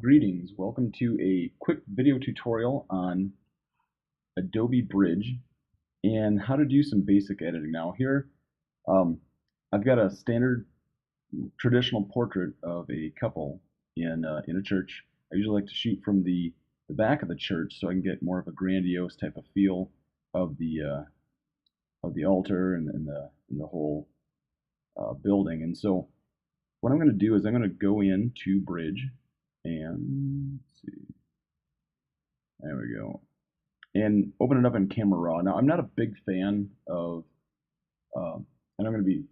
Greetings, welcome to a quick video tutorial on Adobe Bridge and how to do some basic editing. Now here, um, I've got a standard traditional portrait of a couple in a church. I usually like to shoot from the back of the church so I can get more of a grandiose type of feel of the altar and the whole building. And so what I'm going to do is I'm going to go into Bridge and let's see, there we go, and open it up in Camera Raw. Now, I'm not a big fan of, and I'm going to be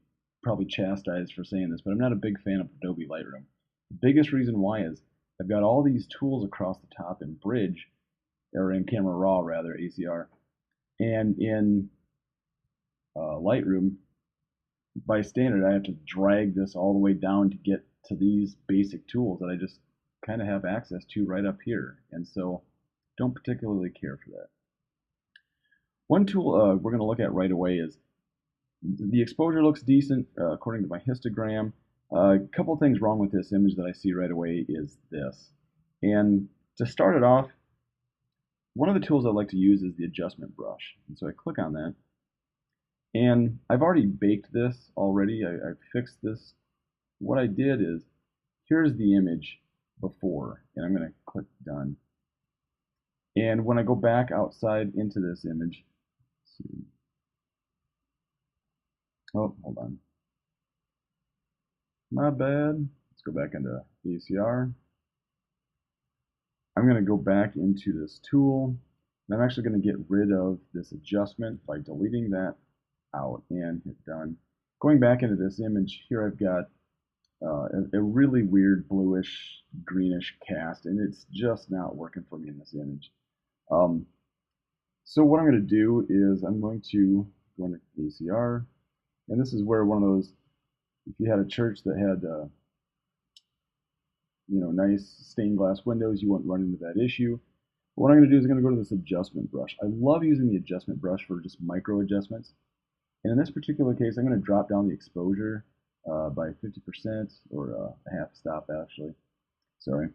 probably chastised for saying this, but I'm not a big fan of Adobe Lightroom. The biggest reason why is I've got all these tools across the top in Bridge, or in Camera Raw rather, ACR, and in Lightroom, by standard, I have to drag this all the way down to get to these basic tools that I just kind of have access to right up here. And so don't particularly care for that. One tool we're going to look at right away is the exposure looks decent according to my histogram. A couple things wrong with this image that I see right away is this. And to start it off, one of the tools I like to use is the adjustment brush. And so I click on that. And I've already baked this already. I've fixed this. What I did is, here's the image before, and I'm going to click done. And when I go back outside into this image, let's see. Oh, hold on. My bad. Let's go back into ACR. I'm going to go back into this tool, and I'm actually going to get rid of this adjustment by deleting that out and hit done. Going back into this image, here I've got a really weird bluish greenish cast, and it's just not working for me in this image. So what I'm going to do is I'm going to go into ACR, and this is where one of those, if you had a church that had nice stained glass windows, you wouldn't run into that issue. But what I'm going to do is I'm going to go to this adjustment brush. I love using the adjustment brush for just micro adjustments. And in this particular case, I'm going to drop down the exposure by 50%, or a half stop actually. Sorry.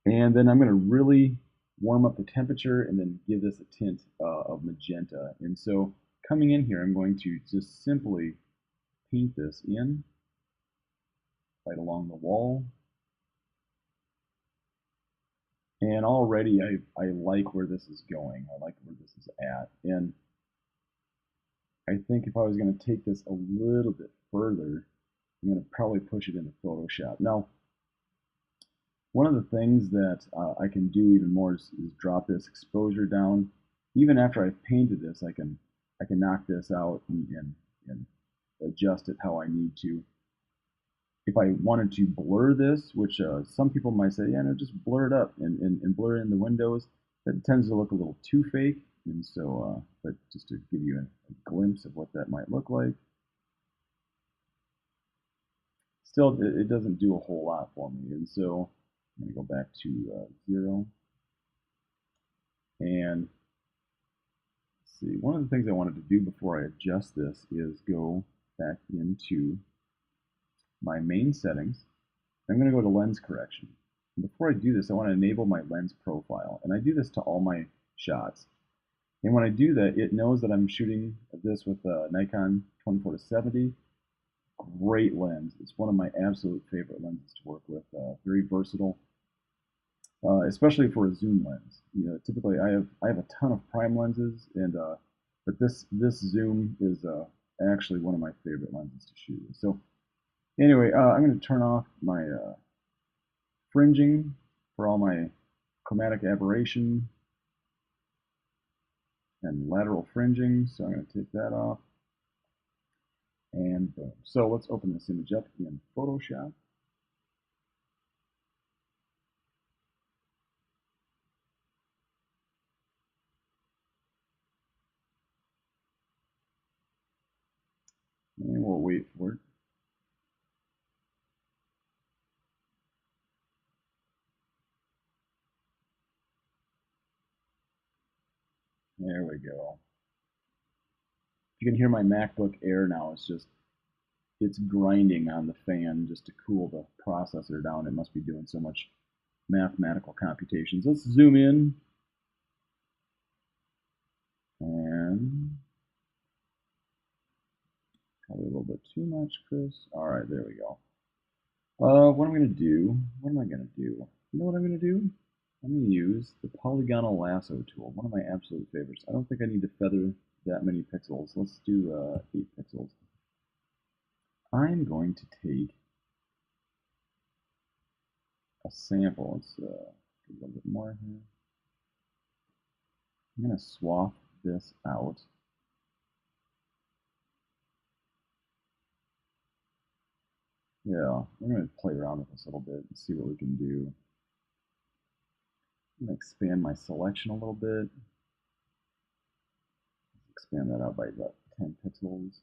And then I'm going to really warm up the temperature and then give this a tint of magenta. And so coming in here, I'm going to just simply paint this in right along the wall. And already I like where this is going. I like where this is at. And I think if I was going to take this a little bit further, I'm going to probably push it into Photoshop. Now, one of the things that I can do even more is drop this exposure down. Even after I've painted this, I can knock this out and adjust it how I need to. If I wanted to blur this, which some people might say, yeah, no, just blur it up and blur in the windows, that tends to look a little too fake. And so, but just to give you a glimpse of what that might look like. Still, it doesn't do a whole lot for me. And so I'm going to go back to 0. And let's see, one of the things I wanted to do before I adjust this is go back into my main settings. I'm going to go to lens correction. And before I do this, I want to enable my lens profile. And I do this to all my shots. And when I do that, it knows that I'm shooting this with a Nikon 24-70. Great lens. It's one of my absolute favorite lenses to work with. Very versatile, especially for a zoom lens. Typically I have a ton of prime lenses, and but this zoom is actually one of my favorite lenses to shoot with. So anyway, I'm going to turn off my fringing for all my chromatic aberration and lateral fringing. So I'm going to take that off. And boom. So let's open this image up in Photoshop. And we'll wait for it. There we go. You can hear my MacBook Air now. It's grinding on the fan just to cool the processor down. It must be doing so much mathematical computations. Let's zoom in. And probably a little bit too much, Chris. All right, there we go. What I'm going to do, what am I going to do? You know what I'm going to do? I'm going to use the polygonal lasso tool, one of my absolute favorites. I don't think I need to feather that many pixels. Let's do 8 pixels. I'm going to take a sample. Let's do a little bit more here. I'm going to swap this out. Yeah, we're going to play around with this a little bit and see what we can do. I'm going to expand my selection a little bit. Expand that out by about 10 pixels.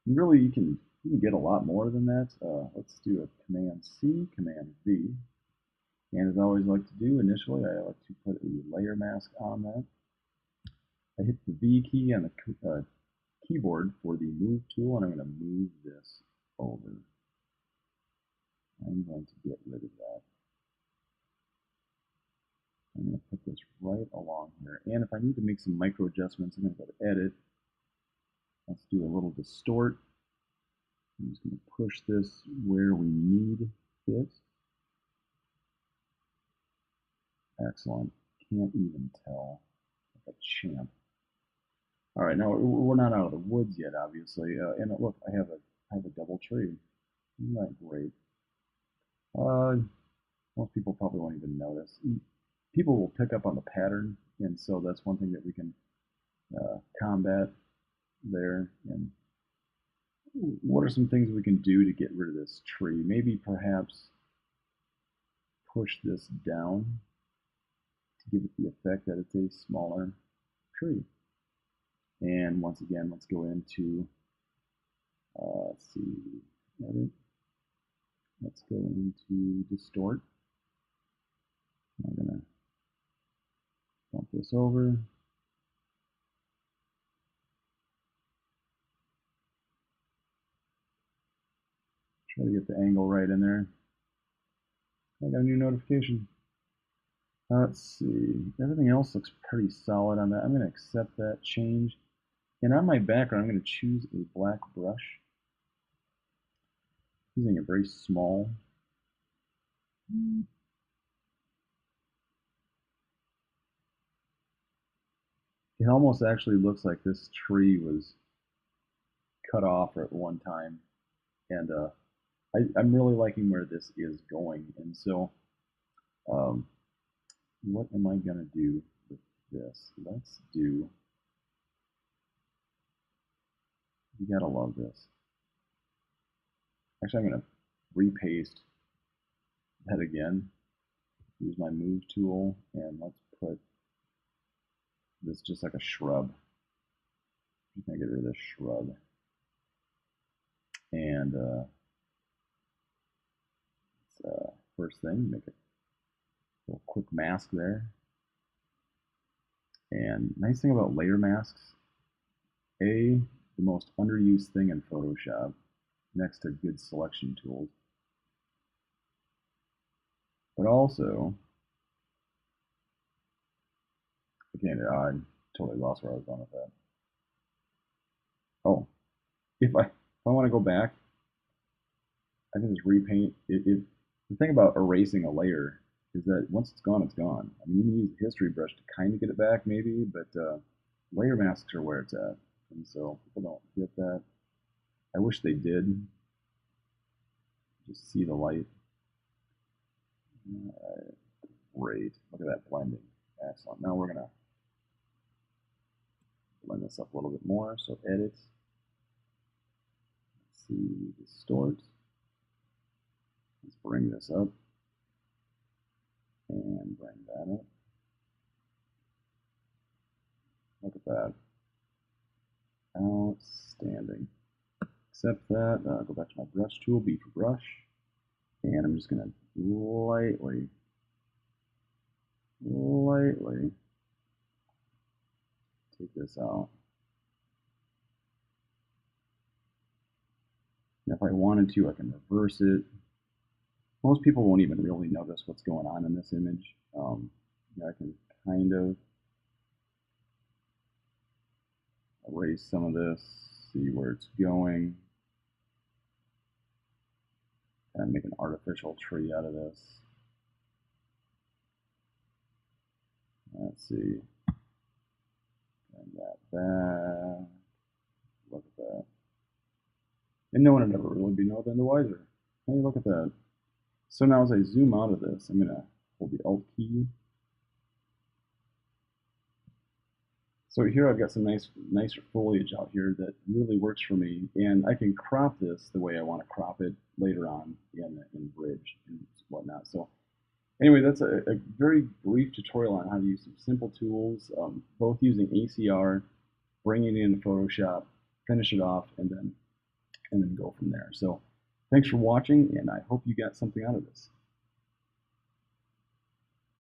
And really, you can get a lot more than that. Let's do a Command C, Command V. And as I always like to do initially, I like to put a layer mask on that. I hit the V key on the keyboard for the move tool, and I'm going to move this over. I'm going to get rid of that. I'm going to put this right along here. And if I need to make some micro adjustments, I'm going to go to Edit. Let's do a little distort. I'm just going to push this where we need it. Excellent. Can't even tell. Like a champ. All right, now we're not out of the woods yet, obviously. And look, I have a double tree. Isn't that great? Most people probably won't even notice. People will pick up on the pattern, and so that's one thing that we can combat there. And what are some things we can do to get rid of this tree? Maybe perhaps push this down to give it the effect that it's a smaller tree. And once again, let's go into, let's see, edit. Let's go into distort. I'm going to bump this over. Try to get the angle right in there. I got a new notification. Let's see. Everything else looks pretty solid on that. I'm going to accept that change. And on my background, I'm going to choose a black brush. Using a very small. It almost actually looks like this tree was cut off at one time. And I'm really liking where this is going. And so what am I going to do with this? Let's do, you gotta love this. Actually, I'm going to repaste that again. Use my move tool, and let's put this just like a shrub. I'm going to get rid of this shrub. And first thing, make a little quick mask there. And nice thing about layer masks, the most underused thing in Photoshop, next to good selection tools. But also, again, I totally lost where I was going with that. Oh, if I want to go back, I can just repaint. The thing about erasing a layer is that once it's gone, it's gone. I mean, you can use the history brush to kind of get it back, maybe, but layer masks are where it's at, and so people don't get that. I wish they did. Just see the light. Great. Look at that blending. Excellent. Now we're going to blend this up a little bit more. So edit. Let's see, distort. Let's bring this up. And bring that up. Look at that. Outstanding. Accept that. Go back to my brush tool, B for brush. And I'm just going to lightly take this out. And if I wanted to, I can reverse it. Most people won't even really notice what's going on in this image. I can kind of erase some of this, see where it's going, and make an artificial tree out of this. Let's see. And that back. Look at that. And no one would ever really be no the wiser. Hey, look at that. So now as I zoom out of this, I'm going to hold the Alt key. So here I've got some nicer foliage out here that really works for me, and I can crop this the way I want to crop it later on in Bridge and whatnot. So anyway, that's a very brief tutorial on how to use some simple tools, both using ACR, bringing it into Photoshop, finish it off, and then go from there. So thanks for watching, and I hope you got something out of this.